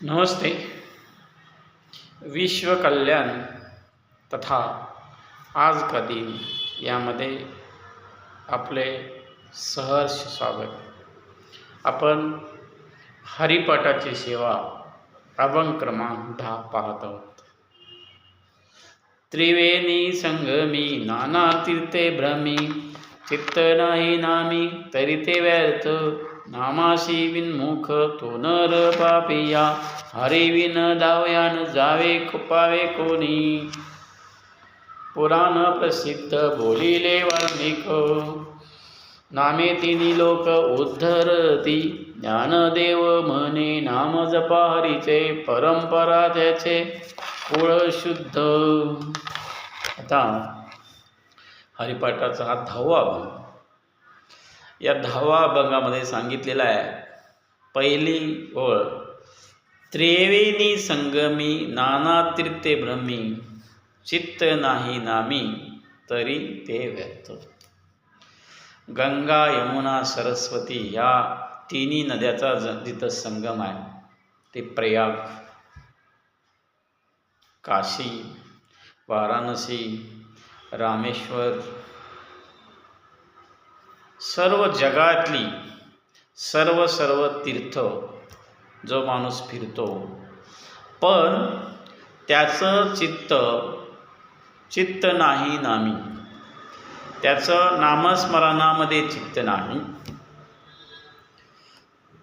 नमस्ते. विश्व कल्याण तथा आज का दिन यामध्ये आपले सहर्ष स्वागत. आपण हरिपाठाची सेवा अभंग क्रमांक 10 पाहत आहोत. त्रिवेणी संगमी नाना तीर्थे भ्रमी, चित्त नाही नामी तरी ते व्यर्थ. नामाशी विनमुख तो नर पापिया, हरी विन धावयान जावे पावे कोणी. पुराण प्रसिद्ध बोलिले वाल्मिक, नामे तिनी लोक उद्धरती. ज्ञानदेव म्हणे नाम जपा हरीचे, परंपरा त्याचे कुळ शुद्ध. आता हरिपाठाचा हा 10वा अभंग. या 10वा अभंगामध्ये सांगितलेला आहे, पहिली ओळ, त्रिवेणी संगमी नाना तीर्थे भ्रमी, चित्त नाही नामी तरी ते व्यर्थ. गंगा यमुना सरस्वती या तिन्ही नद्याचा जिथं संगम आहे ते प्रयाग, काशी, वाराणसी, रामेश्वर, सर्व जगातली सर्व तीर्थ जो माणूस फिरतो, पण त्याचं चित्त नाही नामी, त्याचं नामस्मरणामध्ये चित्त नाही,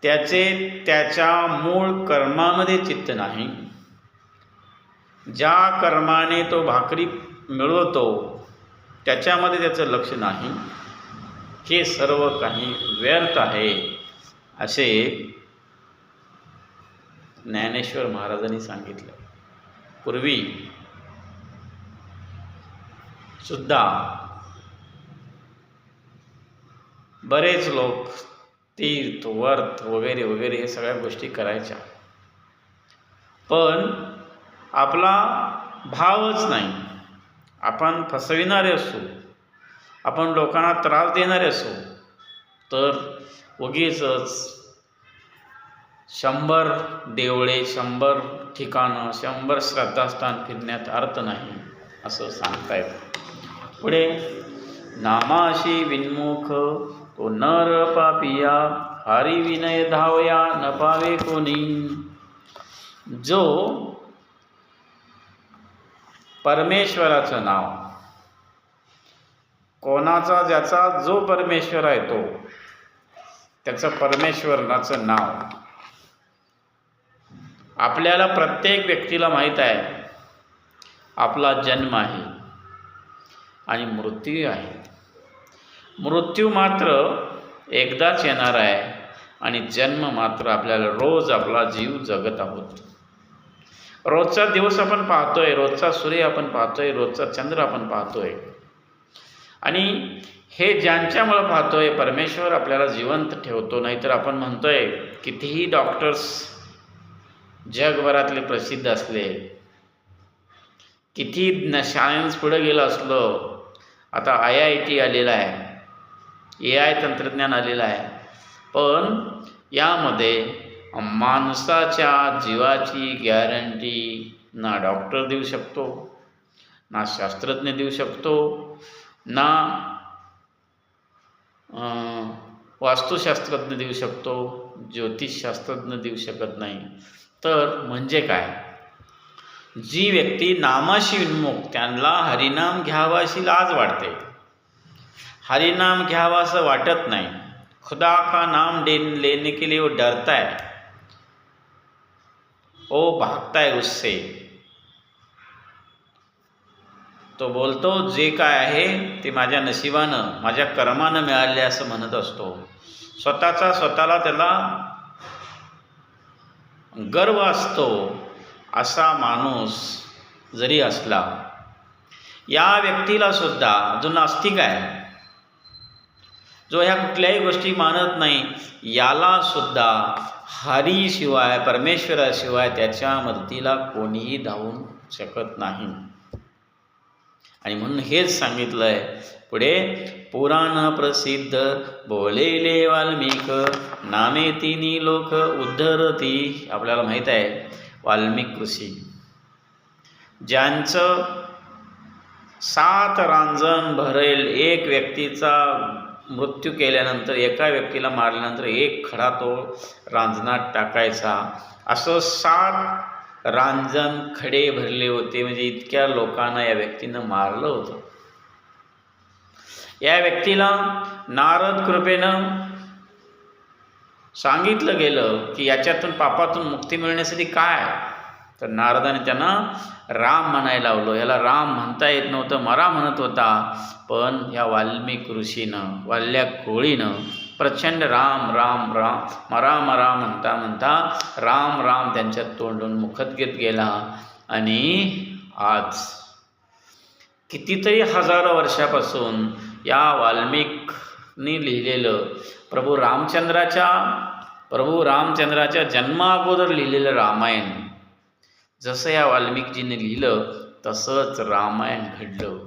त्याच्या मूळ कर्मामध्ये चित्त नाही. ज्या कर्माने तो भाकरी मिळवतो त्याच्यामध्ये त्याचं लक्ष नाही. हे सर्व काही व्यर्थ आहे असे ज्ञानेश्वर महाराजांनी सांगितलं. पूर्वी सुद्धा बरेच लोक तीर्थ वर्थ वगैरे वगैरे हे सगळ्या गोष्टी करायच्या, पण आपला भावच नाही. आपण फसविणारे असू, आपण लोकांना त्रास देणारे असो, तर उगीचच 100 देवळे, 100 ठिकाणं, 100 श्रद्धास्थान फिरण्यात अर्थ नाही असं सांगतायत. पुढे, नामाशी विनमुख तो नर पापिया, हरी विनय धावया न पावे कोणी. जो परमेश्वराचं नाव, कोणाचा ज्याचा जो परमेश्वर आहे तो, त्याचं परमेश्वराचं नाव आपल्याला प्रत्येक व्यक्तीला माहीत आहे. आपला जन्म आहे आणि मृत्यू आहे. मृत्यू मात्र एकदाच येणार आहे आणि जन्म मात्र आपल्याला रोज आपला जीव जगत आहोत. रोजचा दिवस आपण पाहतोय, रोजचा सूर्य आपण पाहतोय, रोजचा चंद्र आपण पाहतोय, आणि हे ज्यांच्यामुळं पाहतोय परमेश्वर आपल्याला जिवंत ठेवतो. नाहीतर आपण म्हणतोय कितीही डॉक्टर्स जगभरातले प्रसिद्ध असले, किती सायन्स पुढे गेलं असलं, आता IIT आलेला आहे, AI तंत्रज्ञान आलेलं आहे, पण यामध्ये माणसाच्या जीवाची गॅरंटी ना डॉक्टर देऊ शकतो, ना शास्त्रज्ञ देऊ शकतो, ना वास्तुशास्त्रज्ञ देऊ शकतो, ज्योतिषशास्त्रज्ञ देऊ शकत नाही. तर म्हणजे काय, जी व्यक्ती नामाशी विनमुख, त्यांना हरिनाम घ्यावाशी लाज वाटते, हरिनाम घ्यावासं वाटत नाही, खुदा का नाम लेने के लिए वो डरता है, वो भागता है उससे. तो बोलतो जे काय आहे ते माझ्या नशिबानं, माझ्या कर्मानं मिळाले असं म्हणत असतो. स्वतःला त्याला गर्व असतो. असा माणूस जरी असला, या व्यक्तीला सुद्धा जो नास्तिक आहे, जो ह्या कुठल्याही गोष्टी मानत नाही, याला सुद्धा हरीशिवाय, परमेश्वराशिवाय त्याच्या मदतीला कोणीही धावून शकत नाही. आणि म्हणून हेच सांगितलं आहे पुढे, पुराण प्रसिद्ध बोलेले वाल्मिक, नामे तिनी लोक उद्धरती. आपल्याला माहीत आहे वाल्मिक ऋषी, ज्यांचं 7 रांजण भरेल, एक व्यक्तीचा मृत्यू केल्यानंतर, एका व्यक्तीला मारल्यानंतर 1 खडा तो रांजणात टाकायचा, असं 7 रांजण खडे भरले होते. म्हणजे इतक्या लोकांना या व्यक्तीनं मारलं होतं. या व्यक्तीला नारद कृपेनं सांगितलं गेलं की याच्यातून पापातून मुक्ती मिळण्यासाठी काय, तर नारदाने त्यांना राम म्हणायला लावलं. याला राम म्हणता येत नव्हतं, मरा म्हणत होता. पण ह्या वाल्मिक ऋषीनं, वाल्या कोळीनं प्रचंड राम राम राम मरा मरा म्हणता म्हणता राम राम त्यांच्या तोंडून मुखद्गत गेला. आणि आज कितीतरी हजारो वर्षापासून या वाल्मिकनी लिहिलेलं प्रभू रामचंद्राच्या जन्माअगोदर लिहिलेलं रामायण, जसं या वाल्मिकजीने लिहिलं तसंच रामायण घडलं.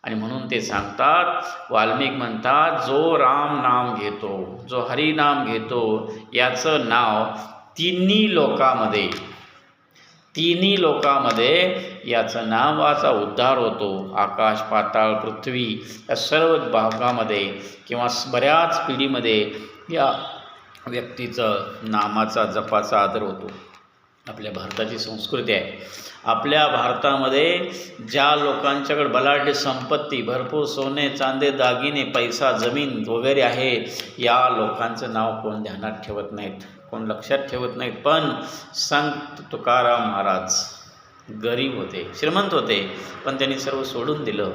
आणि म्हणून ते सांगतात, वाल्मिक म्हणतात, जो राम नाम घेतो, जो हरिनाम घेतो, याचं नाव तिन्ही लोकामध्ये याचं नावाचा उद्धार होतो. आकाश, पाताळ, पृथ्वी या सर्व भागामध्ये किंवा बऱ्याच पिढीमध्ये या व्यक्तीचं नामाचा जपाचा आदर होतो. आपल्या भारताची संस्कृती आहे. आपल्या भारतामध्ये ज्या लोकांच्याकडे बलाढ्य संपत्ती, भरपूर सोने चांदे दागिने, पैसा, जमीन वगैरे आहे, या लोकांचं नाव कोण ध्यानात ठेवत नाहीत, कोण लक्षात ठेवत नाहीत. पण संत तुकाराम महाराज गरीब होते, श्रीमंत होते, पण त्यांनी सर्व सोडून दिलं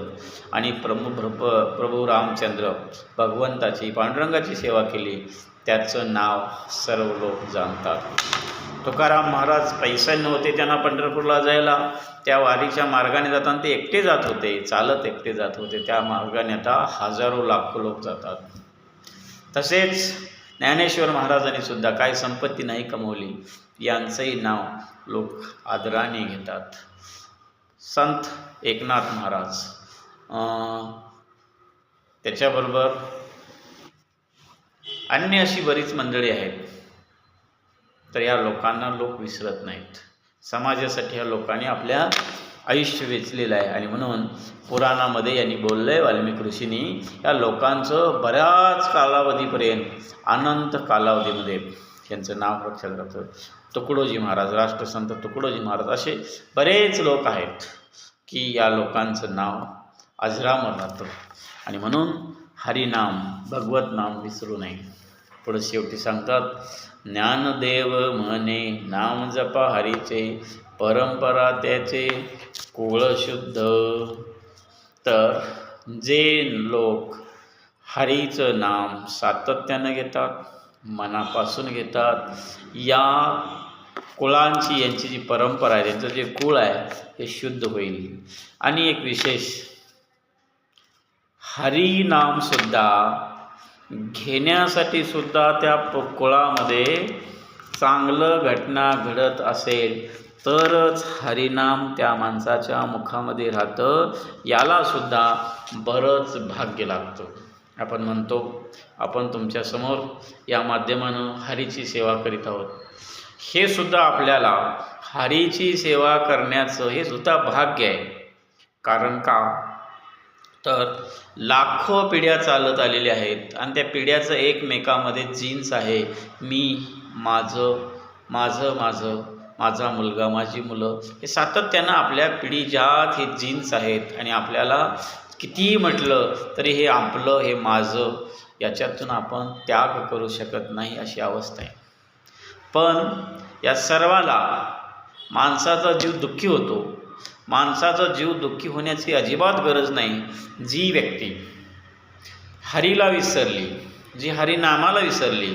आणि प्रभू रामचंद्र भगवंताची, पांडुरंगाची सेवा केली. त्याचं नाव सर्व लोक जाणतात. तुकाराम महाराज पैसे नव्हते त्यांना पंढरपूरला जायला. त्या वारीच्या मार्गाने जाताना ते एकटे जात होते, चालत एकटे जात होते. त्या मार्गाने आता हजारो लाखो लोक जातात. तसेच ज्ञानेश्वर महाराजांनी सुद्धा काही संपत्ती नाही कमवली, यांचंही नाव लोक आदराने घेतात. संत एकनाथ महाराज, त्याच्याबरोबर अन्य अशी बरीच मंडळी आहेत. तर या लोकांना लोक विसरत नाहीत. समाजासाठी या लोकांनी आपल्या आयुष्य वेचलेलं आहे. आणि म्हणून पुराणामध्ये यांनी बोललं आहे, वाल्मिक ऋषींनी, या लोकांचं बऱ्याच कालावधीपर्यंत, अनंत कालावधीमध्ये यांचं नाव लक्षात राहतं. तुकडोजी महाराज, राष्ट्रसंत तुकडोजी महाराज, असे बरेच लोक आहेत की या लोकांचं नाव अजरामर राहतं. आणि म्हणून हरिनाम, भगवत नाम विसरू नये. पुढे शेवटी सांगतात, ज्ञानदेव म्हणे नाम जपा हरीचे, परंपरा त्याचे कुळ शुद्ध. तर जे लोक हरीचं नाम सातत्यानं घेतात, मनापासून घेतात, या कुळांची, यांची जी परंपरा आहे, त्यांचं जे कुळ आहे हे शुद्ध होईल. आणि एक विशेष, हरिनामसुद्धा घेण्यासाठी सुद्धा त्या कुळामध्ये चांगलं घटना घडत असेल तरच हरिनाम त्या माणसाच्या मुखामध्ये राहतं. यालासुद्धा बरंच भाग्य लागतं. आपण म्हणतो, आपण तुमच्यासमोर या माध्यमानं हरीची सेवा करीत आहोत. हे सुद्धा आपल्याला हरीची सेवा करण्याचं हे सुद्धा भाग्य आहे. कारण का, तर लाखो पिढ्या चालत आलेल्या आहेत आणि त्या पिढ्याचं एकमेकामध्ये जीन्स आहे. मी, माझं, माझं माझं, माझा मुलगा, माझी मुलं, हे सातत्यानं आपल्या पिढीजात हे जीन्स आहेत. आणि आपल्याला कितीही म्हटलं तरी हे आपलं, हे माझं, याच्यातून आपण त्याग करू शकत नाही, अशी अवस्था आहे. पण या सर्वाला माणसाचा जीव दुःखी होतो. माणसाचा जीव दुःखी होण्याची अजिबात गरज नाही. जी व्यक्ती हरीला विसरली, जी हरिनामाला विसरली,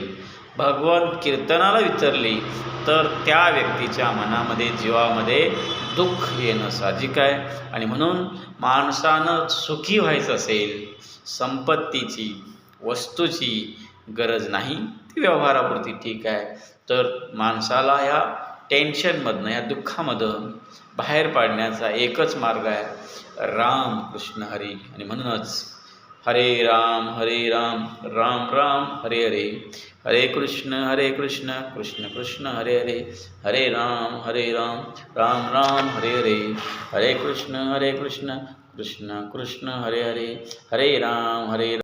भगवंत कीर्तनाला विसरली, तर त्या व्यक्तीच्या मनामध्ये, जीवामध्ये दुःख येणं साहजिक आहे. आणि म्हणून माणसानं सुखी व्हायचं असेल, संपत्तीची, वस्तूची गरज नाही, ती व्यवहारापुरती ठीक आहे. तर माणसाला या टेन्शनमधनं, या दुःखामधून बाहेर पाडण्याचा एकच मार्ग आहे, राम कृष्ण हरी. आणि म्हणूनच हरे राम राम राम हरे हरे, हरे कृष्ण कृष्ण कृष्ण हरे हरे, हरे राम राम राम हरे हरे, हरे कृष्ण कृष्ण कृष्ण हरे हरे, हरे राम